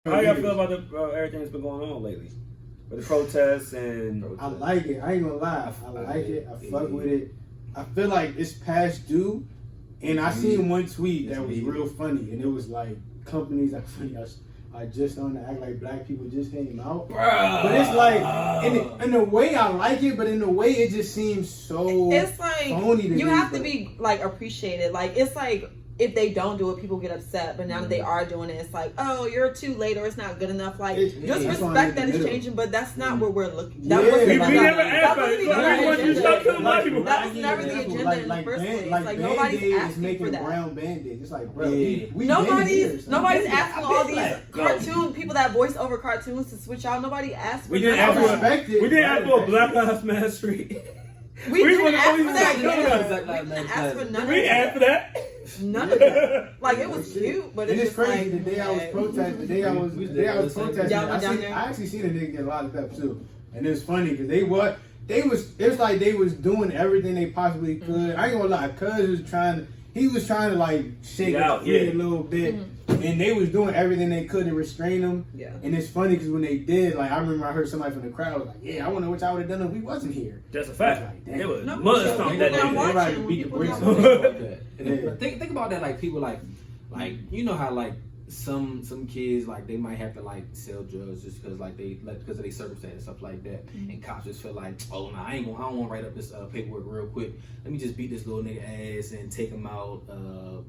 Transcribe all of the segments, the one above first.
How y'all feel about everything that's been going on lately? With the protests and... I like it. I ain't gonna lie. I like it. I fuck with it. I feel like it's past due. And I seen one tweet that was real funny. And it was like, companies are just starting to act like black people just came out. Bruh. But it's like, in a way I like it, but in a way it just seems so it's like, phony to me. You have to be like appreciated. Like, it's like, if they don't do it, people get upset. But now that they are doing it, it's like, oh, you're too late or it's not good enough. Like, just respect that it's changing, but that's not where we're looking. We never asked for it. That was never the agenda in the first place. Like nobody's asking for that. Brown Band-Aids. It's like, bro, nobody's asking all these cartoon people that voice over cartoons to switch out. Nobody asked for that. We didn't ask for a Black Lives Matter street. We didn't ask for that. We didn't ask for none of that. We asked for that. None of that. Like, it was cute, but it's crazy. Like, the day I was protesting, I actually seen a nigga get locked up too, and it was funny because it was like they was doing everything they possibly could. I ain't gonna lie, cuz he was trying to like shake it out a little bit, and they was doing everything they could to restrain him. Yeah. And it's funny because when they did, like I remember I heard somebody from the crowd was like, "Yeah, I wonder what y'all would have done if we wasn't here." That's a fact. Like, it was mud stomp that day. Think about that, like people like you know how like some kids like they might have to like sell drugs just because like because of their circumstance and stuff like that, and cops just feel like, oh no, I don't want to write up this paperwork real quick. Let me just beat this little nigga ass and take him out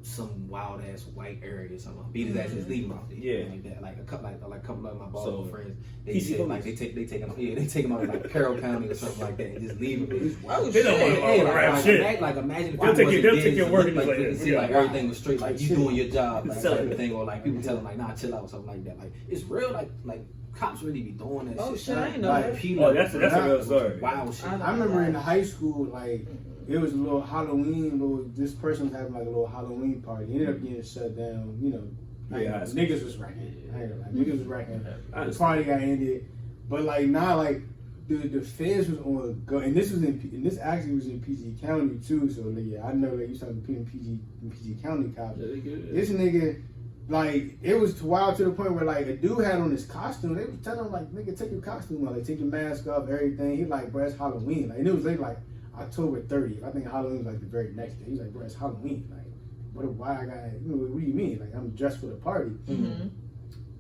some wild ass white area or something. Beat his ass and just leave him out there. Yeah, like that. Like a couple of my Baltimore friends, they said like they take him out of like Carroll County or something like that and just leave him. Like imagine if they'll take your word like see like everything was straight, like you doing your job, like everything, or like people tell them like, nah, chill out or something like that. Like it's real, like cops really be doing that shit. Oh shit, I ain't know that. That's a real story. Wow shit. I remember in high school, like it was a little Halloween, this person was having like a little Halloween party. It ended up getting shut down, you know. Niggas was racking. Niggas was racking. The party got ended. But like now, like the feds was on go, and this actually was in PG County too. So like, yeah, I know that you started in PG County cops. This nigga, like, it was wild to the point where like a dude had on his costume. They was telling him like, nigga, take your costume off, like take your mask off, everything. He like, bro, it's Halloween. Like, and it was like October 30th. I think Halloween was like the very next day. He's like, bro, it's Halloween. Like, why I got? What do you mean? Like, I'm dressed for the party. Mm-hmm.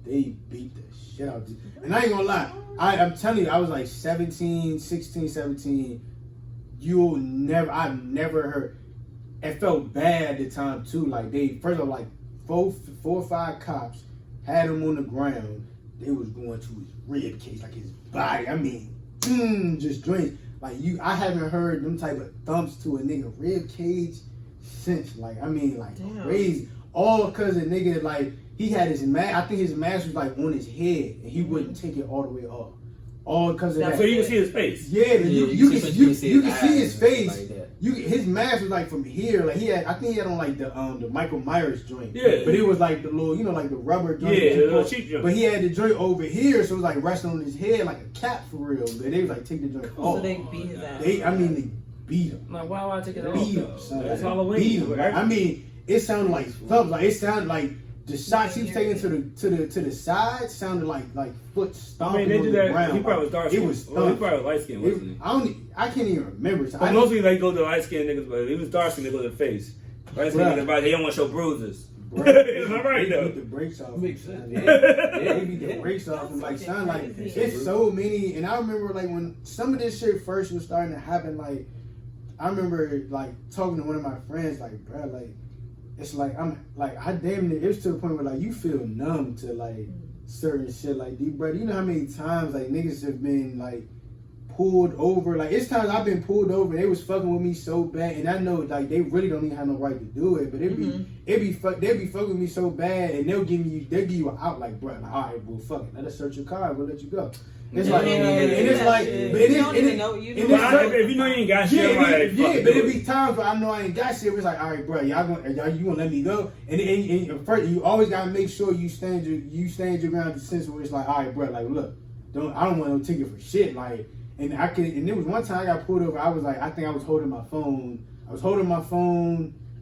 They beat the shit out of me. And I ain't gonna lie, I'm telling you, I was like 16, 17. I've never heard. It felt bad at the time too. Like they, first of all, like four or five cops had him on the ground. They was going to his rib cage, like his body. I mean, just joints. Like I haven't heard them type of thumps to a nigga rib cage since. Like, I mean, like crazy. All because the nigga, like, he had his mask. I think his mask was like on his head, and he wouldn't take it all the way off. All because of that. So you can see his face. Yeah, you can see his face. Like his mask was like from here. Like I think he had on like the Michael Myers joint. Yeah. But it was like the little, like the rubber joint. Yeah, the little cheap joint. But he had the joint over here, so it was like resting on his head like a cap for real. But they was like take the joint off. So they beat his ass. They beat him. Like, why would I take it off? Beat him. Son. That's Halloween. Beat him. I mean, it sounded like thumps. Like it sounded like the shots he was taking to the side sounded like foot stomping. I mean, they do that. Ground. He probably was dark skin. It was. He probably was light skin, wasn't he? I can't even remember. So but mostly they go to light skin niggas, but if he was dark skin, they go to the face. Light skin niggas, they don't want to show bruises. Am I right though? They beat the brakes off. Makes sense. They beat the brakes off and like sound like it's so many. And I remember like when some of this shit first was starting to happen. Like I remember like talking to one of my friends, like, bro, like. It's like I damn near, it was to the point where like you feel numb to like certain shit. Like, bro, you know how many times like niggas have been like pulled over? Like it's times I've been pulled over and they was fucking with me so bad, and I know like they really don't even have no right to do it, but they'd be fucking with me so bad, and they'll give you an out like, bro, like, all right, well, fuck it, let us search your car, we'll let you go. It's like, and it's like, but it is, if you know you ain't got shit, but it be times where I know I ain't got shit. It's like, all right, bro, you gonna let me go? And first, you always gotta make sure you stand your ground in the sense where it's like, all right, bro, like, look, I don't want no ticket for shit, like, and there was one time I got pulled over. I was like, I think I was holding my phone.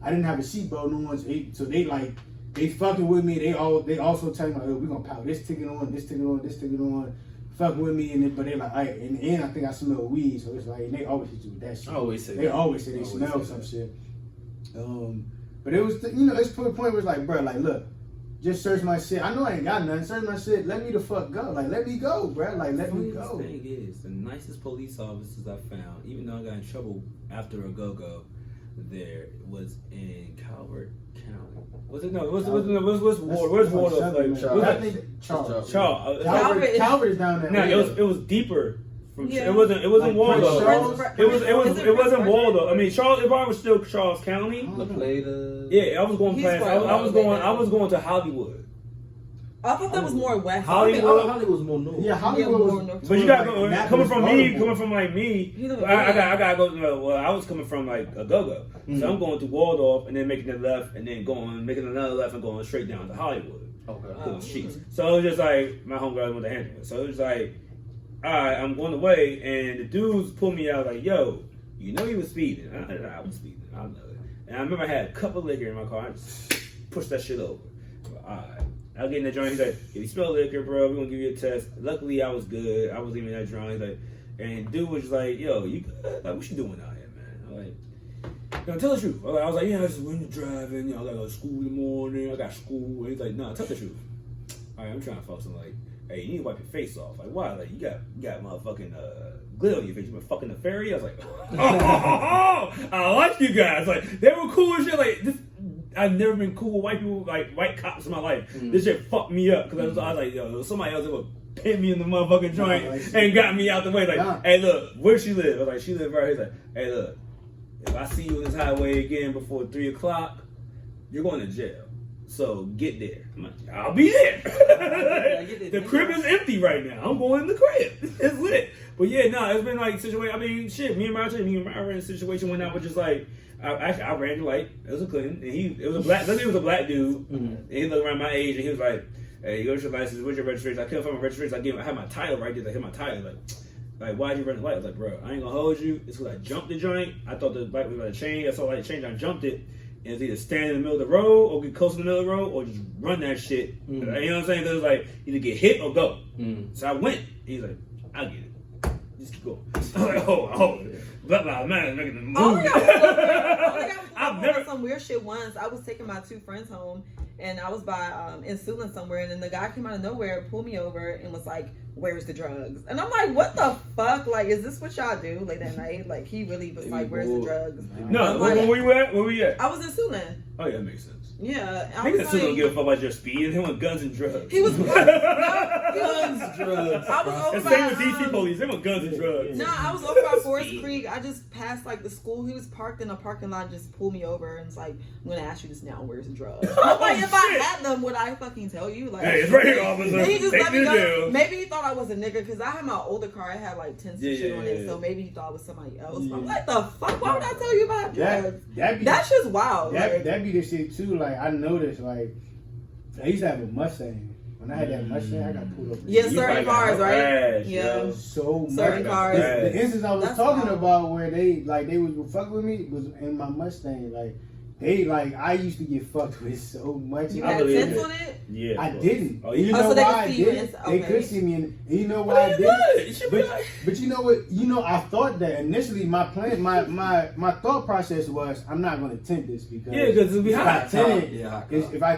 I didn't have a seatbelt on, so they like they fucking with me. They also tell me like, we gonna power this ticket on, this ticket on, this ticket on. Fucking with me, but they're like, alright, in the end, I think I smell weed, so it's like, and they always hit you with that shit. They always say they smell some shit. But it was, it's to the point where it's like, bro, like, look, just search my shit. I know I ain't got nothing. Search my shit. Let me the fuck go. Like, let me go, bro. Like, let me go. The thing is, the nicest police officers I found, even though I got in trouble after a go-go, there was in Calvert County. Was it no? What's Wardle? I think Charles. Calvert is down there. No, it was deeper. Yeah. It wasn't Waldo. It wasn't Waldo. I mean, Charles. If I was still Charles County. La Plata. Yeah, I was going past. I was going to Hollywood. I thought that was more west. Hollywood was more north. Yeah, Hollywood was more north. But you gotta go coming from me. I gotta go. Well, I was coming from like a go-go, so I'm going to Waldorf and then making a left and then making another left and going straight down to Hollywood. Okay. So it was just like my homegirl went to handle it. So it was like, all right, I'm going away, and the dudes pulled me out like, yo, you know you was speeding. I was speeding. I know it. And I remember I had a cup of liquor in my car. I just pushed that shit over. All right. I get in the joint. He's like, if you smell liquor, bro, we're gonna give you a test. Luckily, I was good. I wasn't even that drunk. He's like, and dude was just like, yo, you good? Like, what you doing out here, man? I'm like, tell the truth. I was like, yeah, I just went driving. I gotta go to school in the morning. I got school. And he's like, no, tell the truth. All right, I'm trying to fuck something like, hey, you need to wipe your face off. Like, why? Like, you got motherfucking glitter on your face. You been fucking the fairy? I was like, I like you guys. Like, they were cool and shit. Like, this. I've never been cool with white people, like white cops in my life. This shit fucked me up because I was like, yo, somebody else would pin me in the motherfucking joint and got me out the way. Like, hey, look, where she live? I was like, she live right here. He's like, hey, look, if I see you on this highway again before 3 o'clock, you're going to jail. So get there. I'm like, I'll be there. The crib is empty right now. I'm going in the crib. It's lit. But yeah, no, it's been like situation. I mean, shit. Me and my ran a situation when I was just like. I ran the light. It was a Clinton, and it was a black dude. And he looked around my age, and he was like, "Hey, what's your license? What's your registration?" I couldn't find my registration. I had my title right there. I hit my title. Like, why'd you run the light? I was like, bro, I ain't gonna hold you. It's because I jumped the joint. I thought the light was gonna change. I saw the light change. I jumped it, and it's either stand in the middle of the road or get close to the middle of the road or just run that shit. You know what I'm saying? Because it was like either get hit or go. So I went. He's like, I'll get it. Just keep going. I was like, oh. Man, making the move. I've never some weird shit once. I was taking my 2 friends home, and I was by in Suitland somewhere, and then the guy came out of nowhere, pulled me over, and was like, "Where's the drugs?" And I'm like, "What the fuck? Like, is this what y'all do late at night?" Like, he really was like, "Where's the drugs?" No, where were you at? Where were you at? I was in Suitland. Oh yeah, that makes sense. Yeah, I was like, don't give a fuck about your speed. And he want guns and drugs. He was guns, drugs. I was over by same with DC police. They want guns and drugs. Nah, I was over by Forest Creek. I just passed like the school. He was parked in a parking lot. Just pulled me over and was like, "I'm gonna ask you this now. Where's the drugs?" I'm like, if I had them, would I fucking tell you? Like, hey, it's right here, officer. He just let me go. Maybe he thought I was a nigga because I had my older car. It had like tents and shit on it. So maybe he thought it was somebody else. I'm like, the fuck? Why would I tell you about drugs? That's just wild. That be the shit too. Like I noticed. Like I used to have a Mustang. When I had that Mustang, I got pulled over. Yeah, certain cars, right? Yeah, so certain cars. The instance I was talking about where they was fucking with me was in my Mustang. Like I used to get fucked with so much. You had tents on it? Yeah, I didn't. Oh, you know why I didn't? They could see me, and you know why I didn't. But you know what? You know, I thought that initially my plan, my thought process was, I'm not going to tint this because it'll be hot. If I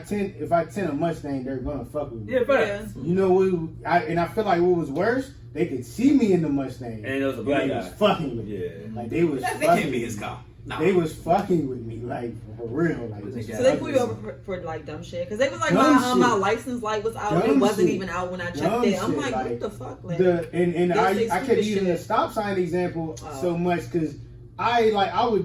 tint a Mustang, they're going to fuck with me. Yeah, but you know what? I feel like what was worse, they could see me in the Mustang, and it was a black guy. Was fucking with me. Like they was. That can't be his car. No. They was fucking with me, like for real. Like, so they pulled you over for like dumb shit because they was like, my license light was out. It wasn't even out when I checked it. I'm like, what the fuck? Like, I kept using the stop sign example so much because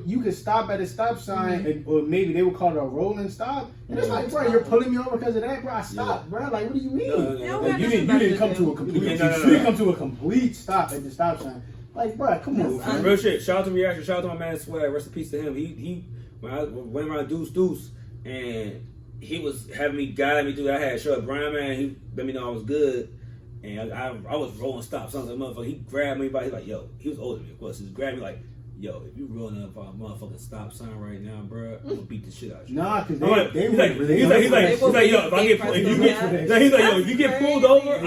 you could stop at a stop sign or maybe they would call it a rolling stop. And it's like, bro, you're pulling me over because of that, bro. I stopped, bro. Like, what do you mean? Like, you didn't come to a complete. You didn't come to a complete stop at the stop sign. Like, bro, come on. Real shit. Shout out to Reaction. Shout out to my man Swag. Rest in peace to him. He when I went around Deuce, and he was having me guide me through. I had short Brian, man. He let me know I was good, and I was rolling stop. Something like motherfucker. He grabbed me by. He's like, yo. He was older than me, of course. He grabbed me like, yo, if you rolling up a motherfucking stop sign right now, bro, I'm gonna beat the shit out you. Nah, because He's like, yo, if I get pulled, if you get pulled over,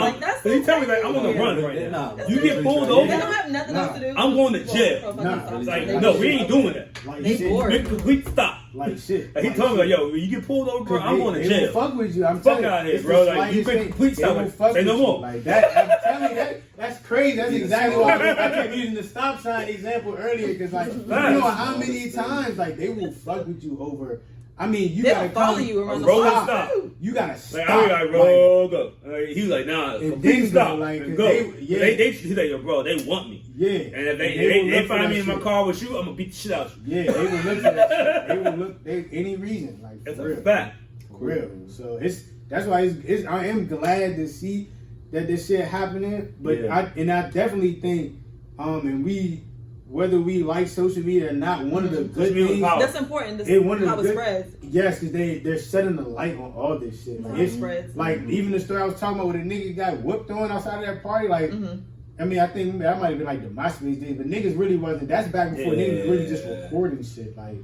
he tell me like I'm on the run right now. You get pulled over, They don't have nothing else to do. I'm going to jail. Like, no, we ain't doing that. Like They shit. bored. Make a complete stop. Like shit. Like, he told me like, yo, when you get pulled over, bro, I'm going to They jail. will fuck with you. I'm Fuck telling you. out of here, It's bro. the Like, you slightest make thing. complete They stop. will Like, fuck say no with you. more. Like that. I'm telling you, that's crazy. That's exactly why I kept using the stop sign example earlier. Because like, you know how many times like they will fuck with you over. I mean, you They'll gotta follow come, you around the rolling block. stop. You gotta stop. Like, I be like, roll, go. He was like, nah, And complete then stop. like, And go. He's like, yo, bro, they want me. Yeah. And if will they look for find that me in my shit. car with you, I'm gonna beat the shit out you. Yeah, they will look for that shit. They will look any reason. Like That's for a real. fact. For real. So that's why I am glad to see that this shit happening. But Yeah. I definitely think and whether we like social media or not, one of the good things. That's important. It one of How the it good- spreads. Yes, because they're setting the light on all this shit. Like, How it it's, spreads. like even the story I was talking about where the nigga got whooped on outside of that party. Like, I mean, I think that might have been like the MySpace days, but niggas really wasn't. That's back before niggas really just recording shit. Like,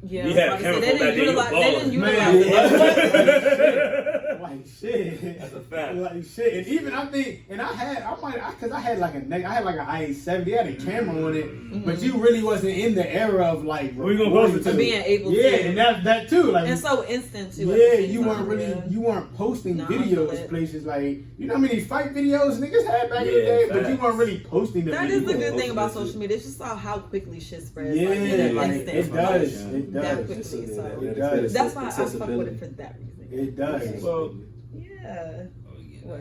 Yeah, We had like I camera said, from that day, you they didn't balling. utilize it. like shit. That's a fact. Like shit. And even I think, and I had like an i870, it had a camera on it, but you really wasn't in the era of like What we gonna post it to? Being able to. Yeah, and that too. Like, And so instant too. yeah, you weren't really, you weren't posting Nah, I feel videos it. places like, you know how many fight videos niggas had back in the Yeah, day, but you facts. weren't really posting them. That is the videos. good thing about social media. It's just how quickly shit spreads. Yeah, like, in an like, instant. it does. It That does. quickly. So It does. that's why I fuck with it for that reason. It does. Well, Yeah. Oh yeah. What?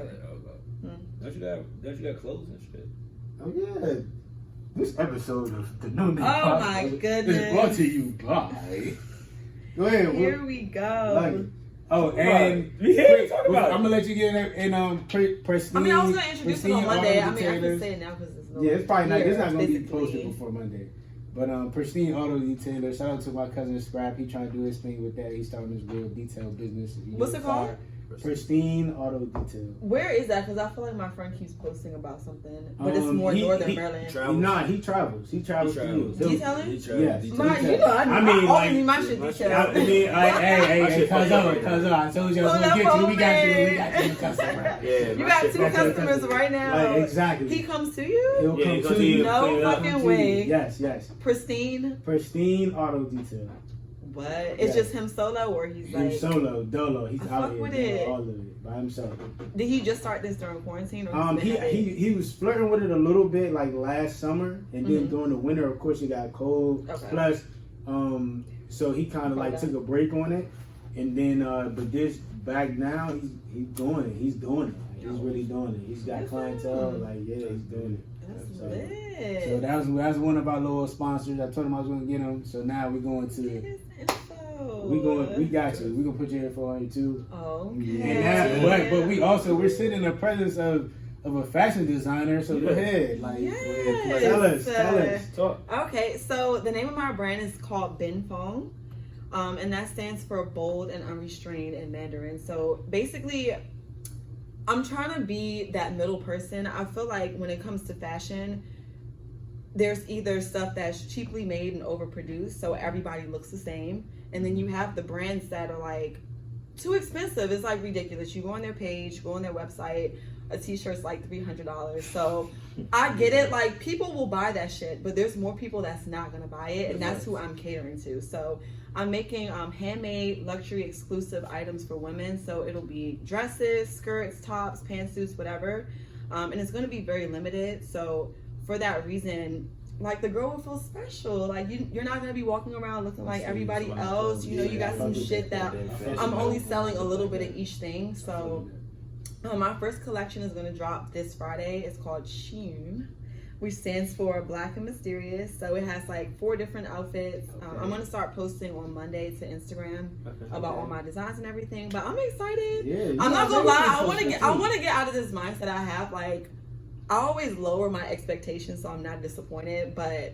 Don't you got clothes and shit? Oh yeah. This episode of the No Name Oh my Podcast goodness. is brought to you by. Go ahead. Here we go. Oh, and we here to talk about it. I'm gonna let you get in Prestige. I mean, I was gonna introduce it on Prestige Monday. I Auto mean, I can Detailers. say it now because it's no. Yeah, it's probably not. It's not gonna be physically. posted before Monday. But Pristine Auto Detailer. Shout out to my cousin Scrap. He trying to do his thing with that. He's starting his real detail business. What's it called? Pristine Auto Detail. Where is that? Because I feel like my friend keeps posting about something, but it's more he- northern he- Maryland. He travels. He travels. Detailing? Yes. My, you know, I mean, always like, need my shit my shit- detailed. hey, cuz I told you I was gonna get you. We got you, customer. Yeah, You my got shit- two customers right now. Like, exactly. He comes to you? He'll Yeah, come he to come to you. you. No clean it up. fucking Come to you. way. Yes. Pristine. Pristine Auto Detail. What? It's Yeah. just him solo, or he's Him like? solo, dolo. He's I out fuck here with doing it. all of it by himself. Did he just start this during quarantine, or he's been at it? He was flirting with it a little bit like last summer, and then Mhm. during the winter, of course, it got cold. Okay. Plus, so he kind of like Okay. took a break on it, and then but this back now, he's doing it. He's doing it. Like, he's really doing it. He's got Good for clientele. him. Like yeah, he's doing it. That's So- lit. So that was one of our little sponsors. I told him I was going to get him. So now we're going to. His info. We got you. We gonna put your info on you too. Okay. And that, but we're sitting in the presence of a fashion designer. So go ahead, like Yes. tell us. Talk. Okay, so the name of my brand is called Bin Fong, and that stands for bold and unrestrained in Mandarin. So basically, I'm trying to be that middle person. I feel like when it comes to fashion, there's either stuff that's cheaply made and overproduced, so everybody looks the same, and then you have the brands that are like too expensive. It's like ridiculous. You go on their page, go on their website, a t-shirt's like $300. So I get it. Like, people will buy that shit, but there's more people that's not gonna buy it, and that's who I'm catering to. So I'm making handmade, luxury, exclusive items for women. So it'll be dresses, skirts, tops, pantsuits, whatever, and it's gonna be very limited. So for that reason, like, the girl will feel special. Like, you're not gonna be walking around looking like everybody else. You know, you got some shit that I'm only selling a little bit of each thing. So my first collection is gonna drop this Friday. It's called Shun, which stands for Black and Mysterious. So it has like 4 different outfits. I'm gonna start posting on Monday to Instagram about all my designs and everything. But I'm excited. Yeah, I'm not gonna lie. I want to get out of this mindset I have. Like, I always lower my expectations so I'm not disappointed, but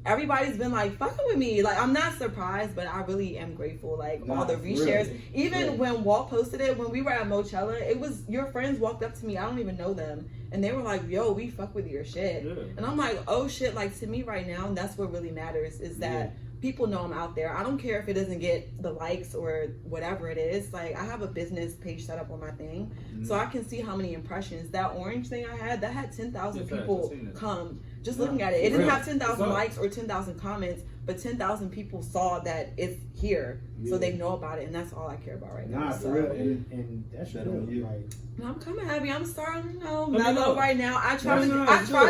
everybody's been like fucking with me. Like I'm not surprised, but I really am grateful. Like all the reshares, even when Walt posted it, when we were at Mochella, it was your friends walked up to me. I don't even know them, and they were like, "Yo, we fuck with your shit," and I'm like, "Oh shit!" Like to me right now, that's what really matters is that. People know I'm out there. I don't care if it doesn't get the likes or whatever it is. Like I have a business page set up on my thing, so I can see how many impressions. That orange thing I had, that had 10,000 people come just looking at it. It didn't have 10,000 likes or 10,000 comments, but 10,000 people saw that it's here, so they know about it, and that's all I care about right now. Nah, for real, and that's real. Like, I'm coming happy. I'm starting, mellow right now. I tried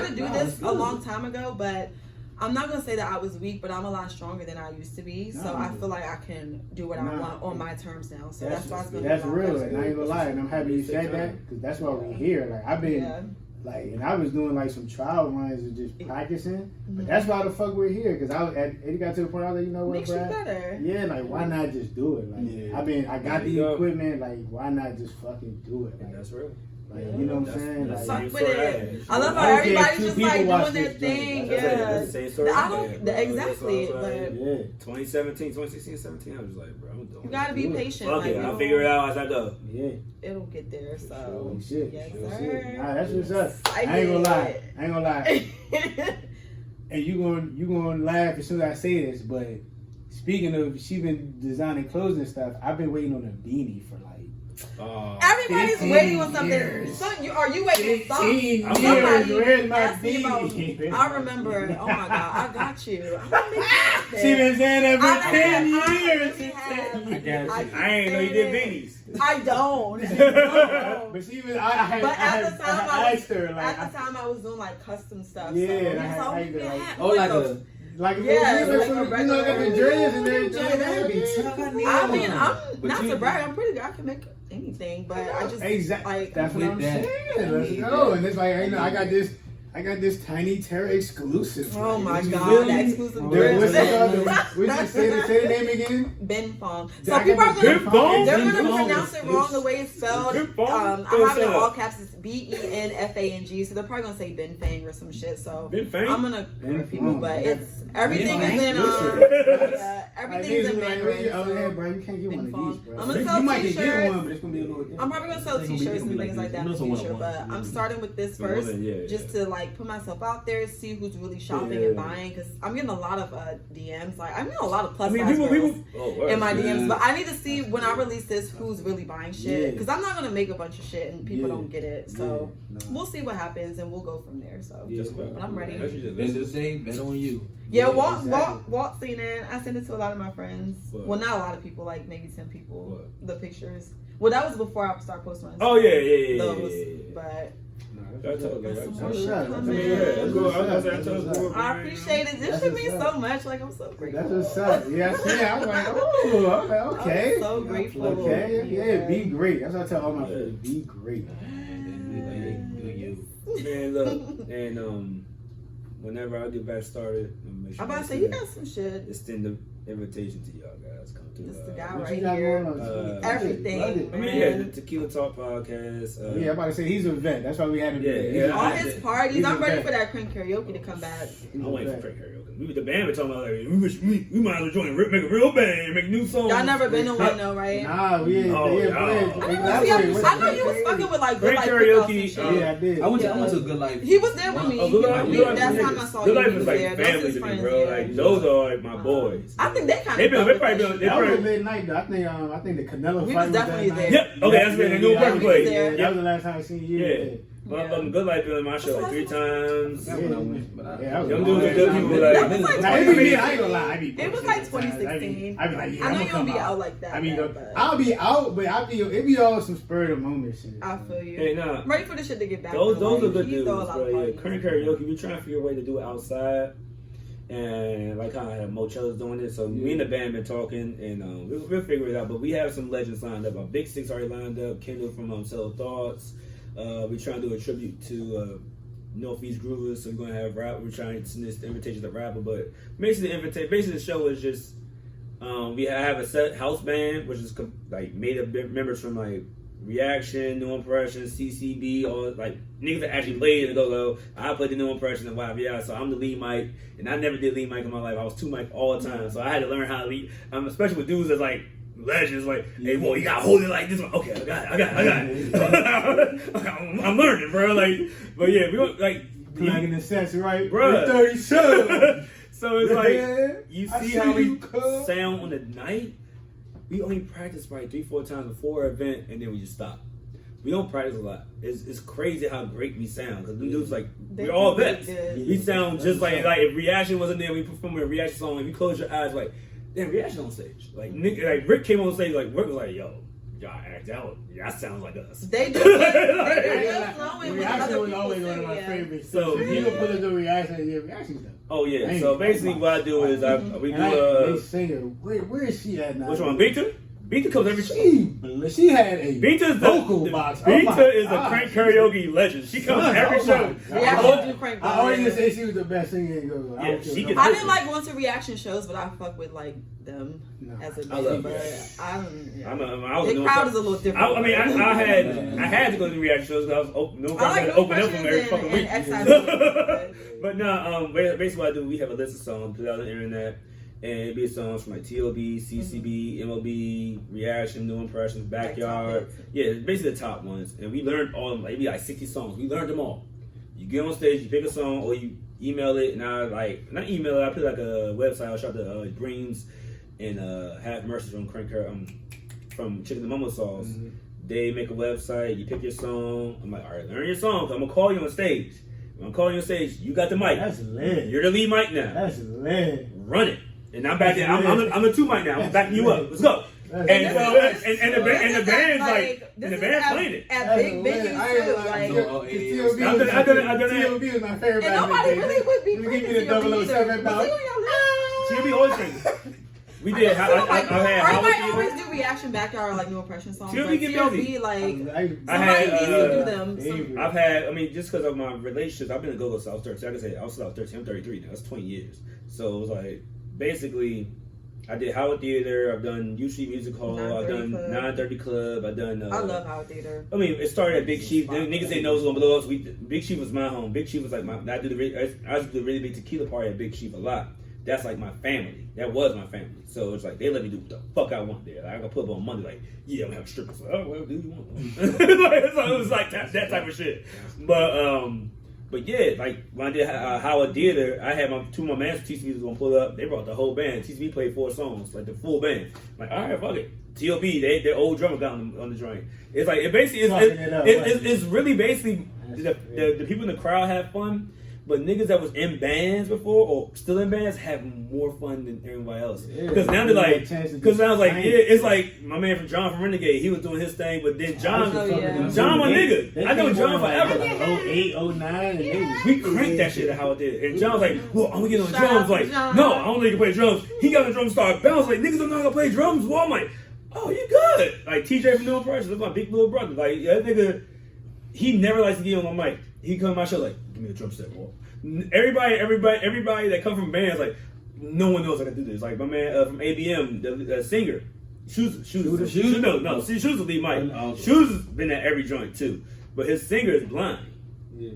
to do this a long time ago, but. I'm not gonna say that I was weak, but I'm a lot stronger than I used to be. So I feel like I can do what I want on my terms now. So that's why it's gonna. That's real, and I ain't gonna lie, and I'm happy you said that because that's why we're here. Like I've been, like, and I was doing like some trial runs and just practicing. But that's why the fuck we're here because it got to the point I was like, you know what, makes you Brad? better. Yeah, like why not just do it? Like I got the equipment. Like why not just fucking do it? Like, that's real. Like, you know what I'm saying? Like, suck with it. I love how everybody's just like doing their thing. That's the same story. I don't exactly, but 2017, 2016, 17. I was like, bro, I'm doing. You gotta be patient. Okay, I'll figure it out as I go. Yeah, it'll get there. So shit. Yes, sir. Nah, that's what's up. I ain't gonna lie. And you gonna laugh as soon as I say this, but speaking of, she been designing clothes and stuff. I've been waiting on a beanie for like. Everybody's waiting on something. So are you waiting on something? Where's my beanie? I remember. Oh my god, I got you. She been saying that for 10 years. I ain't know you did beanies. I don't. But she was. At the time I was doing like custom stuff. Yeah, so like yeah, you know, got the dreads and everything. I mean, I'm not to brag. I'm pretty good. I can make anything, but I just like that's what I'm saying. Let's go. And it's like, I got this Tiny Terra exclusive. Oh my god, that exclusive dress. What's say the name again? Ben Fong. So people are they're gonna pronounce it wrong the way it's spelled. I have it in all caps. It's BENFANG. So they're probably gonna say Ben Fang or some shit. So I'm gonna correct people, but it's everything is in everything's in Mandarin. Oh yeah, bro, you can't get one of these, bro. I'm gonna sell t-shirts. One, but it's gonna be a little different. I'm probably gonna sell t-shirts and things like that in the future, but I'm starting with this first, just to like put myself out there, see who's really shopping and buying, because I'm getting a lot of DMs. Like I'm getting a lot of plus size girls in my DMs, but I need to see when I release this who's really buying shit, because I'm not gonna make a bunch of shit and people don't get it. So we'll see what happens and we'll go from there. So, but I'm ready. Bet on you. Yeah, Walt seen it. I sent it to a lot of my friends. Well, not a lot of people, like maybe 10 people. The pictures. Well, that was before I started posting on Instagram. Oh yeah. But. I appreciate it. This should mean so much. Like I'm so grateful. That's what's up. Yeah. I'm like, oh, okay. I'm so grateful. Okay, yeah. Be great. That's what I tell all my friends. Be great. Man, look, and whenever I get back started, make sure I'm about to say you got some shit. Extend the invitation to y'all guys. Come through. This the guy right here. Everything. I mean, the Tequila Talk podcast. I'm about to say he's a vet. That's why we had him. All his parties. I'm ready for that Crink Karaoke to come back. I'm waiting for Crink Karaoke. We with the band, we're talking about like, we might as well join, make a real band, make new songs. Y'all never been to one though, right? Nah, we ain't. I know you was fucking with like Good Life Karaoke. Yeah, I did. I went to Good Life. He was there with me. That's how I saw you. Good Life is like family to me, bro. Like those are like my boys. I think they kind of. They probably been. That was late night though. I think the Canelo fight was definitely there. Yep. Okay, that's been a new perfect place. That was the last time I seen you. Yeah. Good Life been on my show like 3 times. Them dudes are good people. I ain't gonna lie. It was like 2016. I be like, I know you don't be out like that. I mean, I'll be out, but it be all some spur of the moment shit. I feel you. Hey, nah. I'm ready for this shit to get back. Those are good dudes, bro. Yeah, Crink Karaoke. We trying to figure a way to do it outside. And like kind of have Mochella's doing it, so me and the band been talking, and we'll figure it out. But we have some legends lined up. Our Big Six already lined up. Kendall from Cello Thoughts. We trying to do a tribute to Northeast Groovers. So we're gonna have rap. We're trying to send this invitation to rapper, but basically the show is just we have a set house band, which is like made of members from like Reaction, New Impressions, CCB, all like niggas that actually played in the go-go. I played the New Impressions and YBI, so I'm the lead mic, and I never did lead mic in my life. I was two mic all the time, so I had to learn how to lead. Especially with dudes that's like legends, like, hey, boy, you gotta hold it like this. Okay, I got it. I'm learning, bro. Like, but yeah, we don't like. Like in the sense, right? Bruh. 37. So it's like, you I see see how we you, cuz. sound on the night? We only practice like 3-4 times before an event, and then we just stop. We don't practice a lot. It's crazy how great we sound, because we dudes like, we're all vets. We sound just like if Reaction wasn't there, we perform a Reaction song, and we close your eyes like, damn, Reaction on stage. Like Rick came on stage, like Rick was like, yo, y'all act out. That sounds like us. They do. Reaction was always one of my favorites. So you can put a good reaction. Yeah, Reaction's done. Oh yeah. So basically, what I do is we do they singer. Where is she at now? Which one? Beta? Beta comes every show. She had a Beta's vocal box. Beta is a crank karaoke legend. She comes every show. I always just say she was the best singer in go. Yeah, I didn't like going to reaction shows, but I fuck with like them as a band. But the crowd is a little different. I mean, I had to go to the reaction shows because I was open up from every fucking week. But no, basically what I do, we have a list of songs put out on the internet. And it'd be songs from like T.O.B., CCB, MLB, Reaction, New Impressions, Backyard. Yeah, it's basically the top ones. And we learned all of them. Like, it'd be like 60 songs. We learned them all. You get on stage, you pick a song, or you email it. And not email it, I put like a website. I shot the Dreams and Have Mercy from Chicken and Mama Sauce. Mm-hmm. They make a website, you pick your song. I'm like, all right, learn your song, because I'm going to call you on stage. When I'm calling you on stage, you got the mic. That's lit. You're the lead mic now. That's lit. Run it. And I'm back there. I'm the two mic now. I'm backing you up. Let's go. And the band's like, and the band's playing it. At big venues too. I've done it. T.O.B. is my favorite. And nobody really would be give me the 007 belt. T.O.B. always sings. We did. I always do reaction backyard like New Impression songs. T.O.B. like I had do them. I've had. I mean, just because of my relationships, I've been a go-go since I was 13. Like I said, I was still 13. I'm 33 now. That's 20 years. So it was like. Basically, I did Howard Theater. I've done U Street Music Hall. I've done 930 Club. I've done. I love Howard Theater. I mean, it started at Big Chief. Niggas didn't know it was gonna blow up. Big Chief was my home. Big Chief was like my. I used to do the really big tequila party at Big Chief a lot. That's like my family. That was my family. So it's like they let me do what the fuck I want there. Like, I got put up on Monday. Like, yeah, I'm gonna have strippers. Like, oh well, do you want one? So it was like that type of shit. But yeah, like when I did Howard Theater, I had two of my mans from TCB was gonna pull up. They brought the whole band. TCB played 4 songs, like the full band. I'm like, all right, fuck it. T.O.B. Their old drummer got on the joint. It's like it basically it's really basically the people in the crowd have fun. But niggas that was in bands before or still in bands have more fun than everybody else. Because now they're like, it's like my man from John from Renegade, he was doing his thing, but then John my nigga. I know John forever. 08, 09, we cranked that shit at how it did. And John was like, well, I'm gonna get on the drums. Like, no, I don't know you can play drums. He got on the drums, started bouncing. Like, niggas don't know how to play drums. Well, I'm like, oh, you good. Like, TJ from New Impressions, that's my big little brother. Like, that nigga, he never likes to get on my mic. He come to my show like, give me a drum set, boy. Everybody that come from bands, like, no one knows how to do this. Like, my man from ABM, the singer, Shoes the lead mic. Shoes has been at every joint, too. But his singer is blind. Yeah.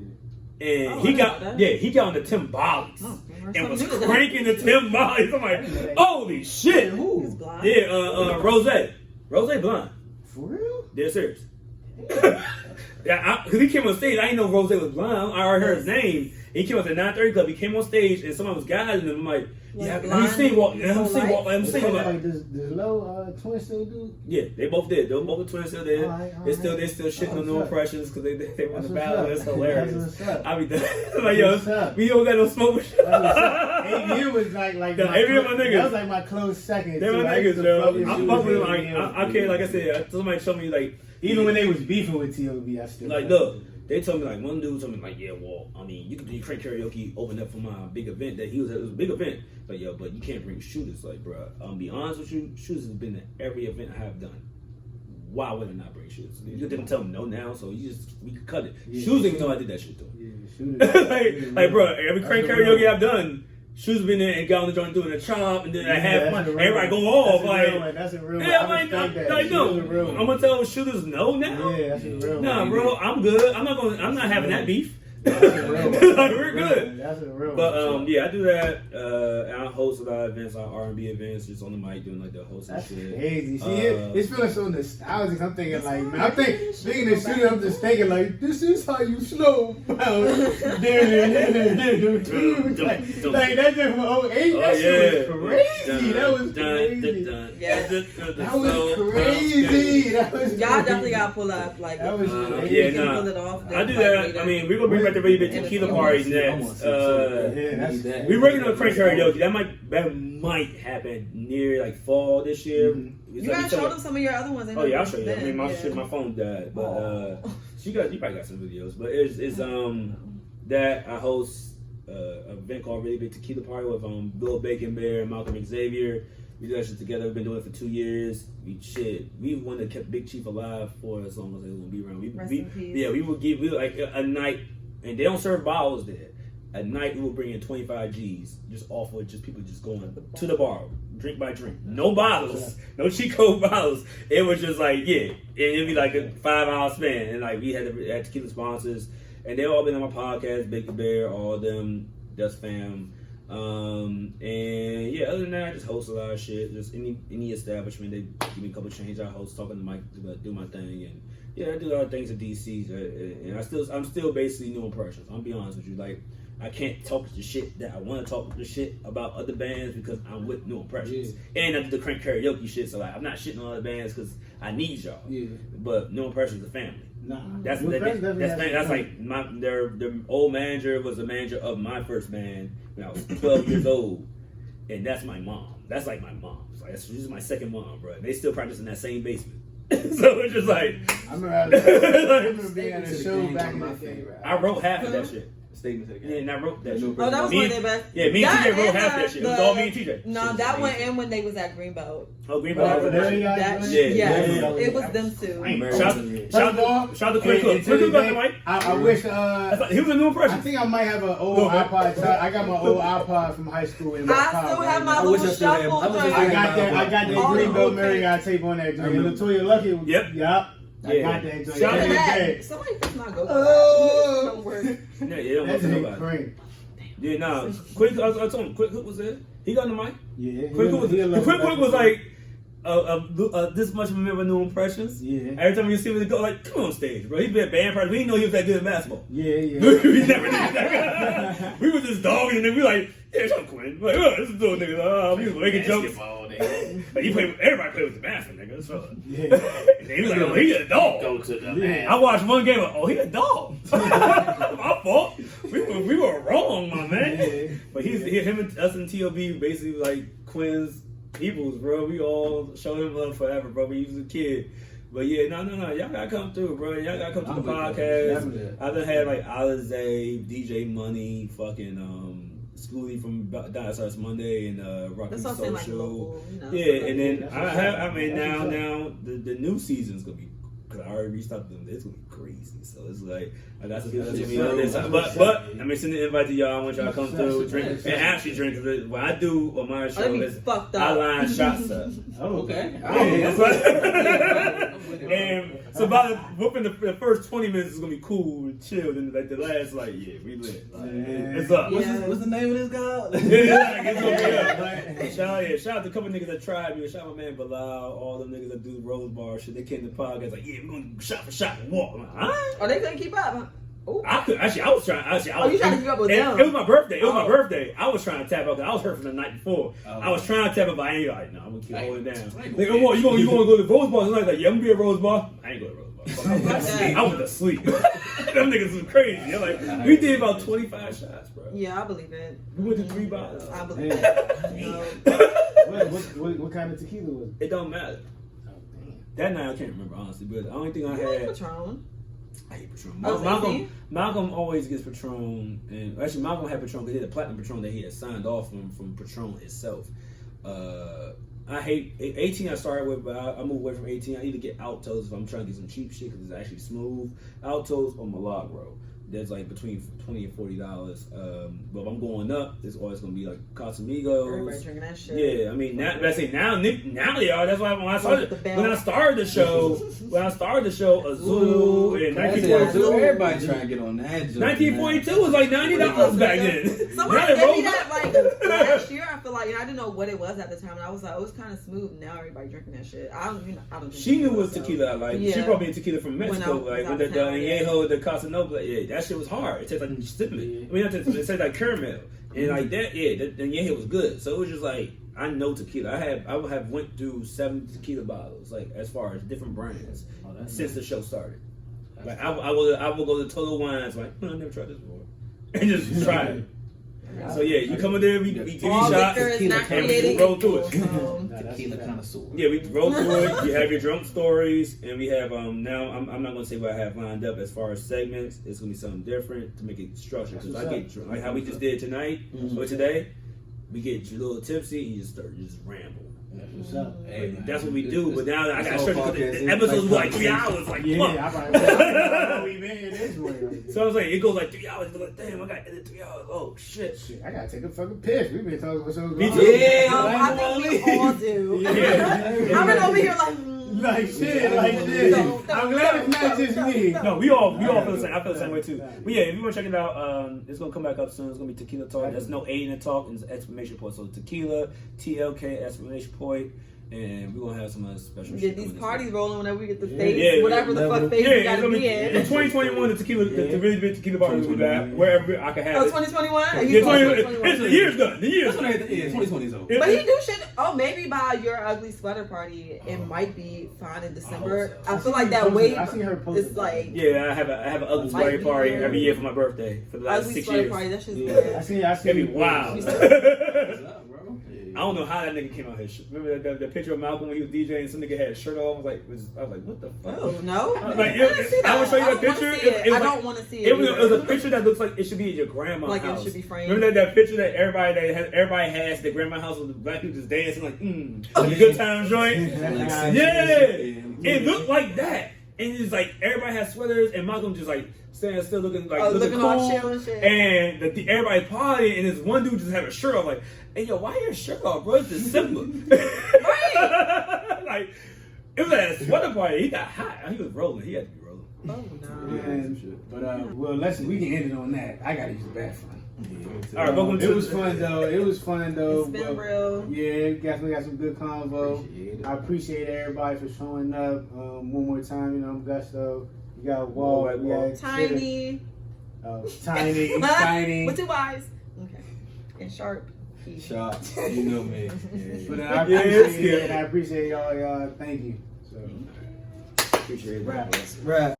And he got on the timbales and was cranking the timbales. I'm like, holy shit. Who? Yeah, Rose. Rose blind. For real? Dead serious. Yeah, because he came on stage. I didn't know Rose was blind. I already heard his name. He came up to the 930 Club. He came on stage and someone was guiding him. I'm like, yeah, let me sing. I'm singing. Like, does Low Twin still do? Yeah, they both did. Both the twins still did. They still shitting on New Impressions because they won the battle. That's hilarious. I be like, yo, we don't got no smoke with you. ABM was like ABM my niggas. That was like my close second. They're my niggas, bro. I'm fucking with them. I can't, like I said, somebody showed me like. Even when they was beefing with T.O.B., I still like look. They told me like one dude told me like, yeah, well, I mean, you can do crank karaoke, open up for my big event that he was at. It was a big event, but yo, but you can't bring shooters. Like, bro, be honest with you, shooters has been at every event I have done. Why would I not bring shooters? You didn't tell them no now, so we could cut it. Yeah. Shooters didn't know I did that shit though. Yeah, shooters. like, bro, every crank karaoke I've done, shooters been there and got on the joint doing a chop, and then I Yeah, have fun. Everybody go off like. That's a real one. Yeah, I I'm respect that. like, no, Shooters are real. I'm gonna tell shooters no now. Yeah, that's a real Nah, one. bro, I'm good. I'm not having that beef. That's a real one. Like, we're good. That's a real But one. yeah, I do that. And I host a lot of events, like R&B events, just on the mic doing like the host and That's shit. crazy. See, it's feeling so nostalgic. I'm thinking like, man, I think speaking of shooting, I'm just thinking like, this is how you slow down. Like that just from 08. That shit was crazy. That was crazy. Yeah. That was crazy. That was Y'all definitely gotta pull up. Like, That was if yeah, you can nah. pull it off. I do that. I mean, we're gonna bring back the really big tequila parties next. We're working on Crank Karaoke. That might happen near like fall this year. You gotta show them some of your other ones. Oh yeah, I'll show you. I mean, my Yeah. my phone died, but you probably got some videos. But it's that I host an event called Really Big Tequila Party with Bill Bacon Bear and Malcolm Xavier. We do that shit together. We've been doing it for 2 years. We one that kept Big Chief alive for as long as they was gonna be around. Rest in peace. We would give like a night, and they don't serve bottles there. At night we will bring in 25 G's, just off of just people just going to the bar, drink by drink, no bottles, no Chico bottles. It was just like and it'd be like a 5-hour span, and like we had tequila sponsors, and they all been on my podcast, Bacon Bear, all of them, Dust Fam. And yeah, other than that, I just host a lot of shit. Just any establishment, they give me a couple change. I host, talking to Mike, do my thing, and yeah, I do a lot of things at DC. And I'm still basically new impressions. I'm be honest with you, like I can't talk the shit that I want to talk the shit about other bands because I'm with new impressions, and I do the Crank Karaoke shit. So like, I'm not shitting on other bands because I need y'all. Yeah. But new impressions are family. Nah, that's like their old manager was the manager of my first band when I was 12 years old, and that's my mom. That's like my mom. Like she's my second mom, bro. They still practice in that same basement. So it's just like I remember being at a show back in the day. I wrote half of that shit. Statements again. Yeah, and I wrote that shit. Oh, that was one of their best. Yeah, me and TJ wrote half that shit. It was all me and TJ. No, that one and when they was at Greenbelt. Oh, Greenbelt. It was them two. Shout out to Quick Cook. Quick Cook got the mic. I wish he was a new impression. I think I might have an old iPod. I got my old iPod from high school in my car. I still have my little shuffle. I got that Greenbelt Marriott tape on that joint. Latoya Lucky. Yep. I got that joint. Shout out to that. Somebody fix my go. Oh. Yeah, they don't want to know about it. Yeah, nah. Quick, I told him, Quick Cook was there. He got on the mic. Yeah. Quick Cook was like this much of a member of New Impressions. Yeah. Every time you see him, go like, come on stage, bro. He been a band person. We didn't know he was that good at basketball. Yeah. We never knew that. We was just dogging, and then we like, yeah, it's Quinn. Like, oh, this is doing niggas. We was making jokes. Like, everybody played with the master, nigga. So and he was like, oh, he a dog. Go to the man. I watched one game. Like, oh, he a dog. My fault. We were wrong, my man. Yeah. But him and us and TOB basically like Quinn's peoples, bro. We all show him love forever, bro. He was a kid. But yeah, no. Y'all gotta come through, bro. Y'all gotta come to the podcast. I've done had like Alizé, DJ Money, fucking Schoolie from Dinosaurs Monday and Rockin' Social. Like local, yeah, and then now the new season's gonna be, because I already reached out to them. It's gonna be crazy. So it's like I got some people to me on this time. But I'm gonna send the invite to y'all. I want y'all to come through, drink, and actually drink. Cause what I do on my show is I line shots up. Oh, okay. And so within the first 20 minutes is gonna be cool and chill, and like the last we lit. Like, it's up. What's the name of this guy? It's gonna be up. Shout out to a couple niggas that tried me. Shout out my man Bilal, all them niggas that do Rose Bar shit. They came to the podcast like, yeah, we're gonna shot for shot and walk. I'm like, huh? Oh, they couldn't keep up, huh? Ooh. I could actually. I was trying. You trying to keep up with them? It was my birthday. My birthday. I was trying to tap out because I was hurt from the night before. I was trying to tap out, but I ain't like, no, I'm gonna keep holding it down. Like, you gonna go to Rose Bar tonight? Like, yeah, I'm gonna be at Rose Bar. I ain't going to Rose Bar. I went to sleep. Them niggas was crazy. Like, we did about 25 shots, bro. Yeah, I believe it. We went to 3 bottles. I believe it. What kind of tequila was it? It don't matter. Oh, damn. That night I can't remember honestly, but the only thing I You had. like Patron? I hate Patron. Malcolm always gets Patron, and actually Malcolm had Patron because he had a platinum Patron that he had signed off from Patron itself. I hate 18. I started with, but I moved away from 18. I need to get Altos if I'm trying to get some cheap shit because it's actually smooth. Altos or Milagro, that's like between $20 and $40. But if I'm going up, it's always gonna be like Casamigos. Everybody drinking that shit. Yeah, I mean now they are. That's why when I started the show, Azul and 1942. Everybody trying to get on that. 1942 was like $90 back then. Somebody gave me that like last year. I feel like, and I didn't know what it was at the time, and I was like, oh, it's kind of smooth. Now everybody drinking that shit. I don't drink She knew it was tequila I like. Yeah. She brought me tequila from Mexico, like when the Añejo, the Casa Noble, yeah, that shit was hard. It tastes like stimulant. I mean, it tastes like caramel, and like that, yeah, the Añejo was good. So it was just like I know tequila. I would have went through 7 tequila bottles, like as far as different brands since the show started. Like I will go to Total Wines, like I never tried this before, and just try it. So yeah, you come in there, we give you shots, and we roll through it. Tequila connoisseur. Yeah, we roll through it. You have your drunk stories, and we have now. I'm not gonna say what I have lined up as far as segments. It's gonna be something different to make it structured. Because I get drunk, like how we just did tonight or today. We get a little tipsy, and you just ramble. What's up? Hey, that's what we do. But now I got structure because the episodes go like 3 hours. Like so I was like, it goes like 3 hours. Like, damn, I got to edit 3 hours. Oh shit! I gotta take a fucking piss. We've been talking for so long. Me too. Yeah, I think we all do. Yeah. I've been over here like shit, like this. I'm glad it's not just me. No, we all feel the same. I feel the same way too. But yeah, if you want to check it out, it's gonna come back up soon. It's gonna be Tequila Talk. There's no A in the talk, and it's exclamation point. So Tequila, TLK exclamation point, and we're gonna have some other special. We get these parties rolling whenever we get the face, whatever the fuck face we gotta be in. In 2021, the tequila, the really big tequila parties we got wherever I can have it. 2021. Yeah, 2021. The year's done. The year's done. 2020 is over. But he do shit. Oh, maybe by your ugly sweater party, it might be fine in December. I feel like that wave is like. Yeah, I have an ugly sweater party every year for my birthday for the last 6 years. Party, that shit's good. I see. It'd be wild. I don't know how that nigga came out his shirt. Remember the picture of Malcolm when he was DJing? Some nigga had a shirt on. I was like, what the fuck? Oh no! I will show you that picture. I don't want to see it. It was a picture that looks like it should be in your grandma's like house. Like it should be framed. Remember that picture that everybody has the grandma's house with the black people just dancing like a good time joint. It looked like that. And it's like everybody has sweaters, and Malcolm just like standing still looking looking cool. All chill and shit. And everybody's partying, and this one dude just had a shirt off. Like, hey yo, why your shirt off, bro? It's December. Right. Like it was at a sweater party. He got hot. He was rolling. He had to be rolling. Oh no. But well, we can end it on that. I gotta use the bathroom. All right, welcome to it was fun though. It's been real. Yeah, definitely got some good convo. I appreciate everybody for showing up. One more time, I'm Gusto. You got Walt. We got Tiny. Tiny. With 2 Y's. Okay. And Sharp. Sharp. You know me. But I appreciate it. I appreciate y'all. Thank you. So appreciate it. Rap.